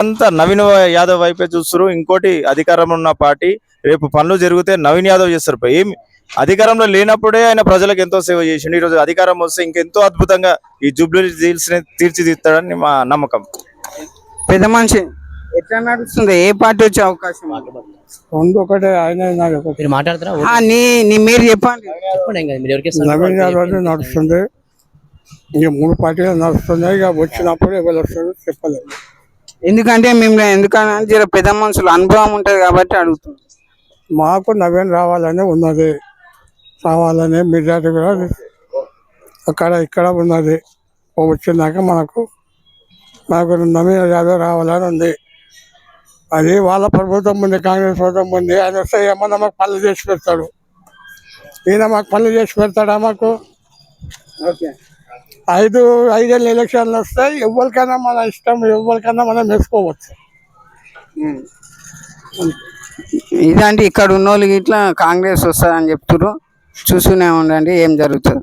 అంతా నవీన్ యాదవ్ వైపే చూస్తారు. ఇంకోటి అధికారంలో ఉన్న పార్టీ రేపు పనులు జరిగితే నవీన్ యాదవ్ చేస్తారు. ఏం అధికారంలో లేనప్పుడే ఆయన ప్రజలకు ఎంతో సేవ చేసిండు. ఈరోజు అధికారం వస్తే ఇంకెంతో అద్భుతంగా ఈ జూబ్లీ హిల్స్ ని తీర్చిదిద్దాడని మా నమ్మకం. పెద్ద మనిషి ఎట్లా నడుస్తుంది? ఏ పార్టీ వచ్చే అవకాశం? రెండు ఒకటే, ఆయన మీరు మాట్లాడతారా? మీరు చెప్పండి. నవీన్ యాదవ్ నడుస్తుంది. ఇక మూడు పార్టీలు నడుస్తున్నాయి. ఇక వచ్చినప్పుడు ఎవరు వస్తారు చెప్పలేదు. ఎందుకంటే ఎందుకంటే పెద్ద మనుషులు అనుభవం ఉంటది కాబట్టి అడుగుతున్నాం. మాకు నవీన్ రావాలని ఉన్నది, రావాలని మెజార్టీ కూడా అక్కడ ఇక్కడ ఉన్నది. వచ్చినాక మనకు నవీన్ యాదవ్ రావాలని ఉంది. అది వాళ్ళ ప్రభుత్వం ఉంది, కాంగ్రెస్ ప్రభుత్వం ఉంది. ఆయన వస్తే ఏమన్నా మాకు పనులు చేసి పెడతాడు. ఈయన మాకు పనులు చేసి పెడతాడా? మాకు ఐదేళ్ళు ఎలక్షన్లు వస్తాయి. ఎవరికైనా మన ఇష్టం, ఎవరికైనా మనం వేసుకోవచ్చు. ఇదంటే ఇక్కడ ఉన్న వాళ్ళకి ఇట్లా కాంగ్రెస్ వస్తుందని చెప్తున్నారు. చూస్తూనే ఉండండి ఏం జరుగుతుంది.